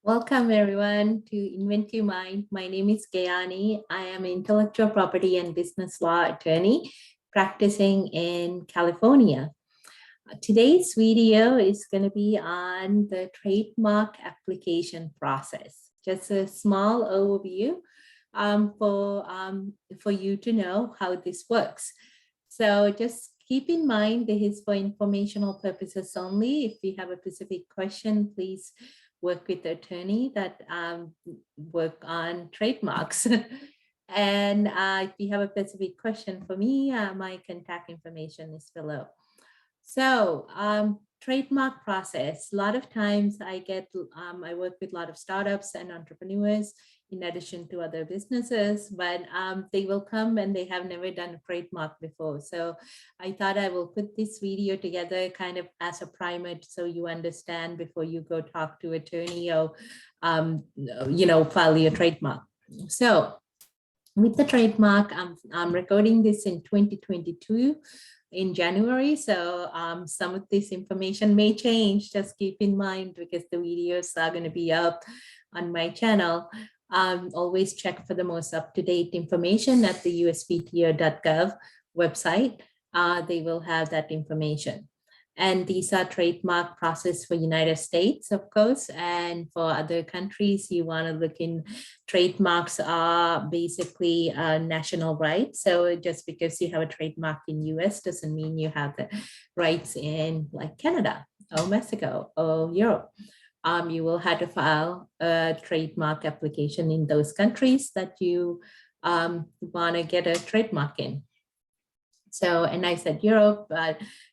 Welcome everyone to Invent Your Mind. My name is Gayani. I am an intellectual property and business law attorney practicing in California. Today's video is going to be on the trademark application process. Just a small overview for you to know how this works. So just keep in mind this is for informational purposes only. If you have a specific question, please work with the attorney that work on trademarks. And if you have a specific question for me, my contact information is below. So trademark process, a lot of times I work with a lot of startups and entrepreneurs in addition to other businesses, but they will come and they have never done a trademark before. So I thought I will put this video together kind of as a primer so you understand before you go talk to attorney or, file your trademark. So with the trademark, I'm recording this in 2022 in January. So some of this information may change. Just keep in mind because the videos are going to be up on my channel. Always check for the most up-to-date information at the USPTO.gov website. They will have that information. And these are trademark process for United States, of course, and for other countries, you want to look in trademarks are basically national rights. So just because you have a trademark in US doesn't mean you have the rights in like Canada or Mexico or Europe. You will have to file a trademark application in those countries that you want to get a trademark in. So, and I said Europe,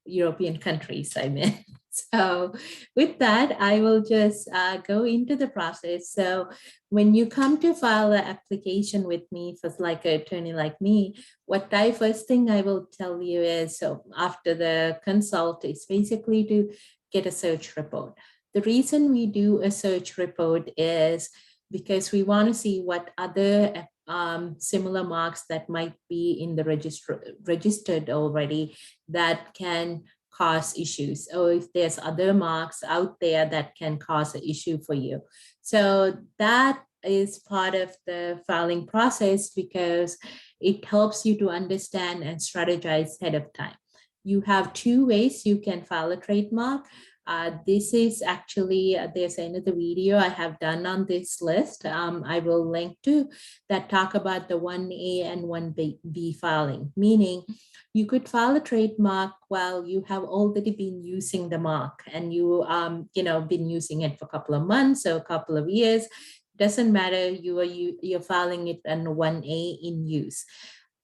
European countries, I meant. So with that, I will just go into the process. So when you come to file an application with me, for like an attorney like me, first thing I will tell you is, so after the consult is basically to get a search report. The reason we do a search report is because we want to see what other similar marks that might be in the registered already that can cause issues, or if there's other marks out there that can cause an issue for you. So that is part of the filing process because it helps you to understand and strategize ahead of time. You have two ways you can file a trademark. This is actually, there's another video I have done on this list. I will link to that talk about the 1A and 1B filing, meaning you could file a trademark while you have already been using the mark and been using it for a couple of months or a couple of years. Doesn't matter, you're filing it on 1A in use.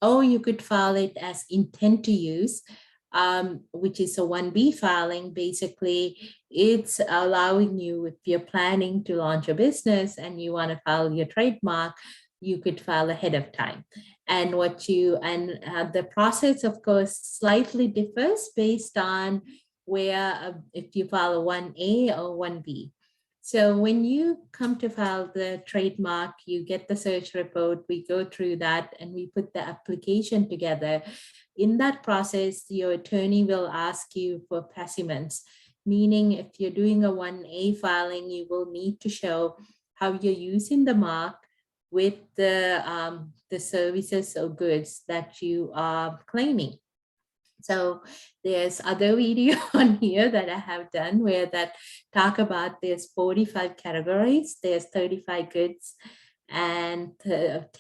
Or you could file it as intent to use, which is a 1B filing. Basically, it's allowing you, if you're planning to launch a business and you want to file your trademark, you could file ahead of time. And the process, of course, slightly differs based on where, if you file a 1A or 1B. So when you come to file the trademark, you get the search report, we go through that and we put the application together. In that process, your attorney will ask you for specimens, meaning if you're doing a 1A filing, you will need to show how you're using the mark with the services or goods that you are claiming. So there's other video on here that I have done where that talk about there's 45 categories, there's 35 goods and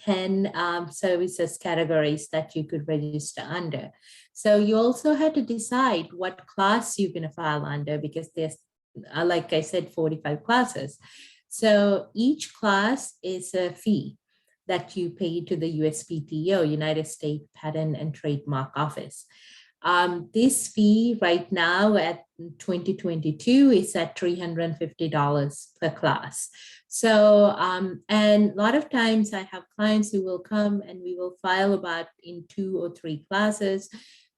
10 services categories that you could register under. So you also had to decide what class you're going to file under because there's, like I said, 45 classes. So each class is a fee that you pay to the USPTO, United States Patent and Trademark Office. This fee right now at 2022 is at $350 per class. So, and a lot of times I have clients who will come and we will file about in 2 or 3 classes.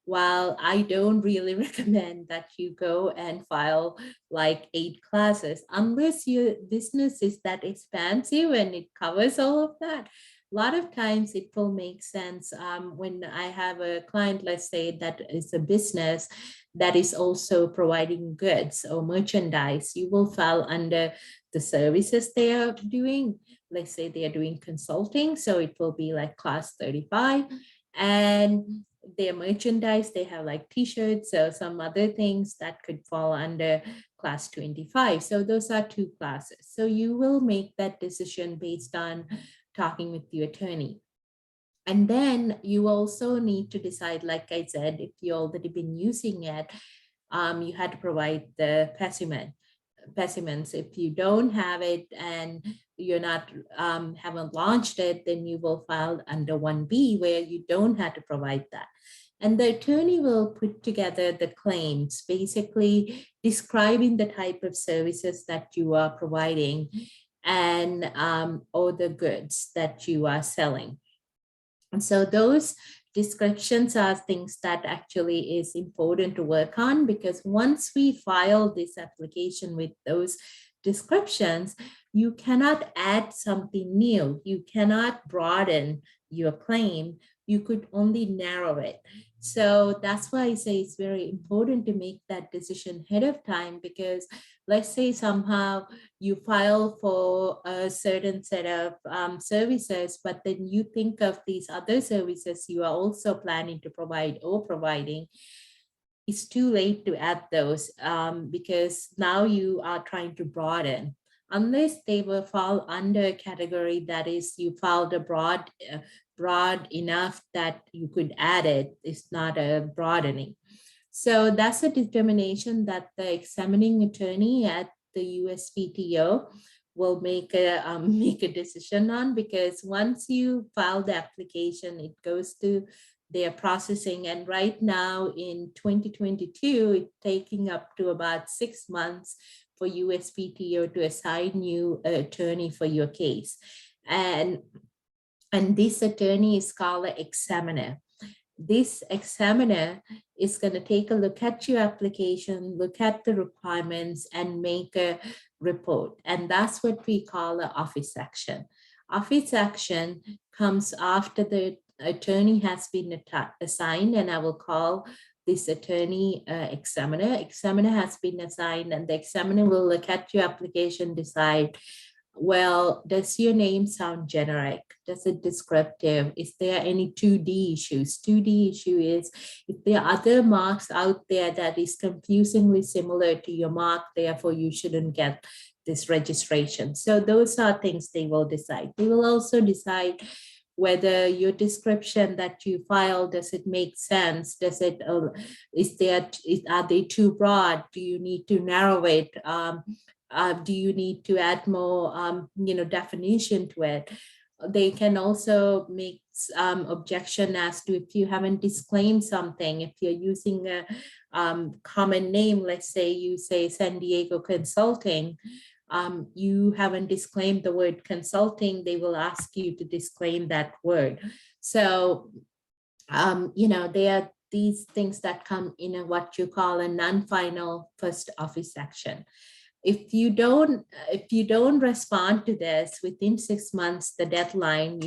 While I don't really recommend that you go and file like 8 classes, unless your business is that expansive and it covers all of that. a lot of times it will make sense when I have a client, let's say, that is a business that is also providing goods or merchandise. You will fall under the services they are doing. Let's say they are doing consulting, so it will be like class 35. And their merchandise, they have like t-shirts or some other things that could fall under class 25. So those are two classes. So you will make that decision based on talking with your attorney. And then you also need to decide, like I said, if you already been using it, you had to provide the specimens. If you don't have it and you're not haven't launched it, then you will file under 1B where you don't have to provide that. And the attorney will put together the claims, basically describing the type of services that you are providing and or the goods that you are selling. And so those descriptions are things that actually is important to work on, because once we file this application with those descriptions, you cannot add something new. You cannot broaden your claim. You could only narrow it. So that's why I say it's very important to make that decision ahead of time, because let's say somehow you file for a certain set of services, but then you think of these other services you are also planning to provide or providing. It's too late to add those because now you are trying to broaden. Unless they will fall under a category that is you filed a broad enough that you could add it. It's not a broadening. So that's a determination that the examining attorney at the USPTO will make a decision on, because once you file the application, it goes to their processing. And right now in 2022, it's taking up to about 6 months for USPTO to assign you an attorney for your case. And this attorney is called an examiner. This examiner is going to take a look at your application, look at the requirements, and make a report. And that's what we call an office action. Office action comes after the attorney has been assigned, and I will call this attorney examiner. Examiner has been assigned, and the examiner will look at your application, decide, well, does your name sound generic? Does it descriptive? Is there any 2D issues? 2D issue is if there are other marks out there that is confusingly similar to your mark, therefore you shouldn't get this registration. So those are things they will decide. They will also decide whether your description that you file, does it make sense? Does it, are they too broad? Do you need to narrow it? Do you need to add more, definition to it? They can also make objection as to if you haven't disclaimed something, if you're using a common name, let's say you say San Diego Consulting, you haven't disclaimed the word consulting, they will ask you to disclaim that word. So, there are these things that come in what you call a non-final first office action. If you don't respond to this within 6 months, the deadline,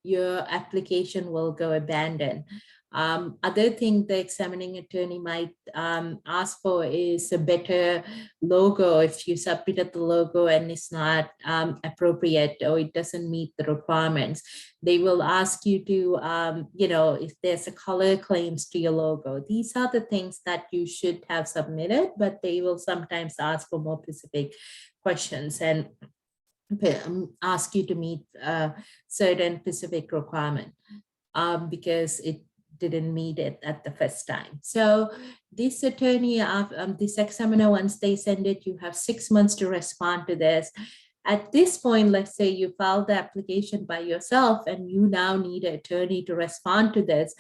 your application will go abandoned. Other thing the examining attorney might ask for is a better logo. If you submitted the logo and it's not appropriate or it doesn't meet the requirements, they will ask you to, if there's a color claims to your logo. These are the things that you should have submitted, but they will sometimes ask for more specific questions and ask you to meet certain specific requirement because it didn't meet it at the first time. So this attorney, this examiner, once they send it, you have 6 months to respond to this. At this point, let's say you filed the application by yourself and you now need an attorney to respond to this.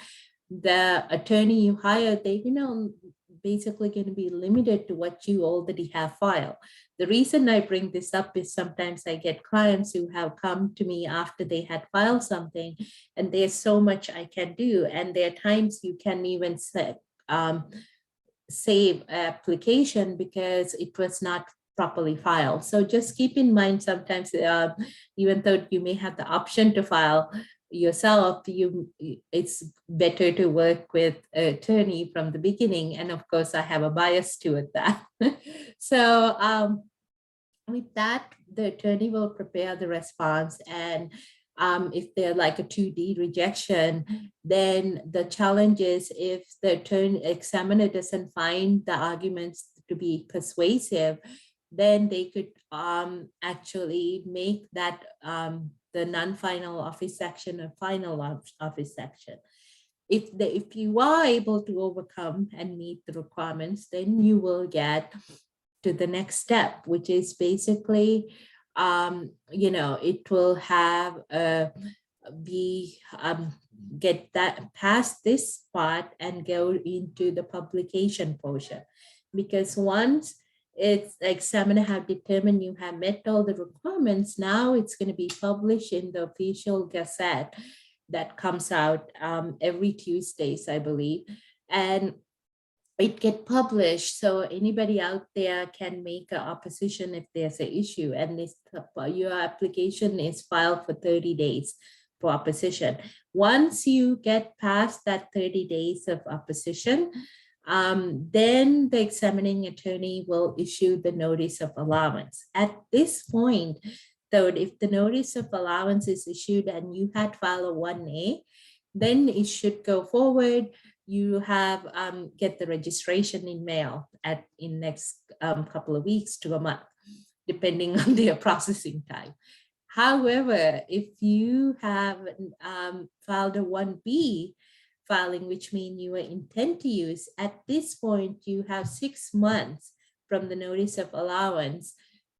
The attorney you hire, they, basically going to be limited to what you already have filed. The reason I bring this up is sometimes I get clients who have come to me after they had filed something and there's so much I can do. And there are times you can even save application because it was not properly filed. So just keep in mind, sometimes even though you may have the option to file yourself, it's better to work with an attorney from the beginning. And of course, I have a bias toward that. So with that, the attorney will prepare the response, and if they're like a 2D rejection, then the challenge is if the examiner doesn't find the arguments to be persuasive, then they could actually make that the non-final office action a final office action. If you are able to overcome and meet the requirements, then you will get to the next step, which is basically, it will have get that past this part and go into the publication portion. Because once it's the examiner have determined you have met all the requirements, now it's going to be published in the official gazette that comes out every Tuesdays, I believe. And it get published, so anybody out there can make an opposition if there's an issue, and your application is filed for 30 days for opposition. Once you get past that 30 days of opposition, then the examining attorney will issue the notice of allowance. At this point, though, if the notice of allowance is issued and you had filed a 1A, then it should go forward. You have get the registration in mail in next couple of weeks to a month, depending on their processing time. However, if you have filed a 1B filing, which means you intend to use, at this point, you have 6 months from the notice of allowance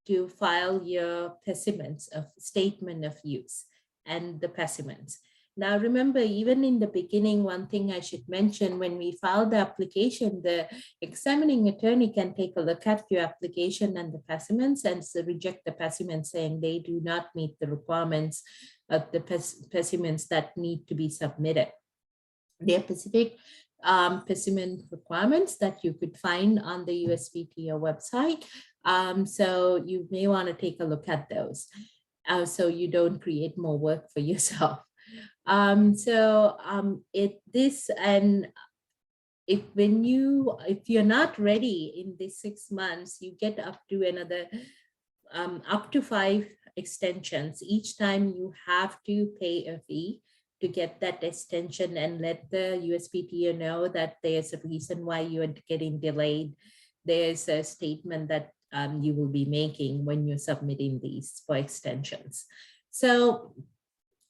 to file your specimens of statement of use and the specimens. Now, remember, even in the beginning, one thing I should mention, when we file the application, the examining attorney can take a look at your application and the specimens and reject the specimens, saying they do not meet the requirements of the specimens that need to be submitted. There are specific specimen requirements that you could find on the USPTO website. So you may want to take a look at those so you don't create more work for yourself. If you're not ready in these 6 months, you get up to another up to 5 extensions. Each time you have to pay a fee to get that extension and let the USPTO know that there's a reason why you are getting delayed. There's a statement that you will be making when you're submitting these for extensions. So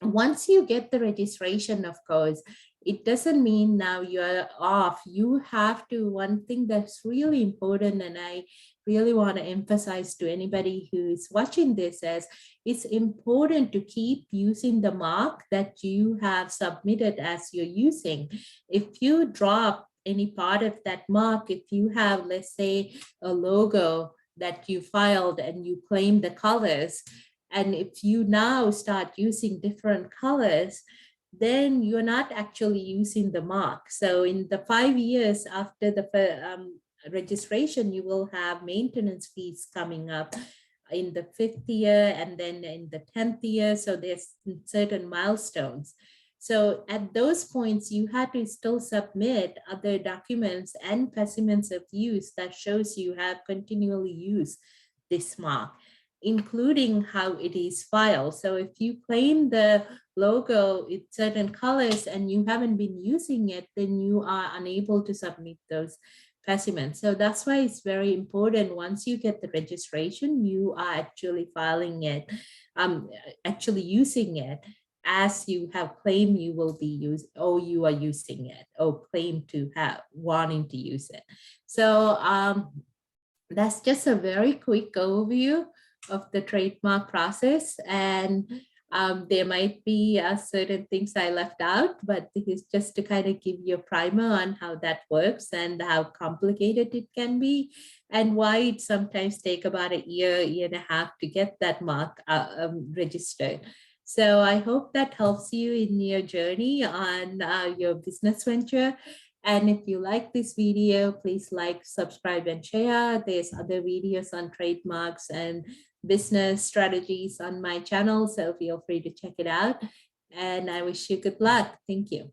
once you get the registration, of course, it doesn't mean now you're off. You have to, one thing that's really important, and I really want to emphasize to anybody who is watching this, is it's important to keep using the mark that you have submitted as you're using. If you drop any part of that mark, if you have, let's say, a logo that you filed and you claim the colors, and if you now start using different colors, then you're not actually using the mark. So in the 5 years after the registration, you will have maintenance fees coming up in the 5th year and then in the 10th year. So there's certain milestones. So at those points, you had to still submit other documents and specimens of use that shows you have continually used this mark, including how it is filed. So if you claim the logo in certain colors and you haven't been using it, then you are unable to submit those specimens. So that's why it's very important, once you get the registration, you are actually filing it, actually using it as you have claimed you will be used, or you are using it, or claim to have wanting to use it. So that's just a very quick overview of the trademark process, and there might be certain things I left out, but this is just to kind of give you a primer on how that works and how complicated it can be, and why it sometimes take about a year and a half to get that mark registered. So I hope that helps you in your journey on your business venture. And if you like this video, please like, subscribe, and share. There's other videos on trademarks and business strategies on my channel, so feel free to check it out. And I wish you good luck. Thank you.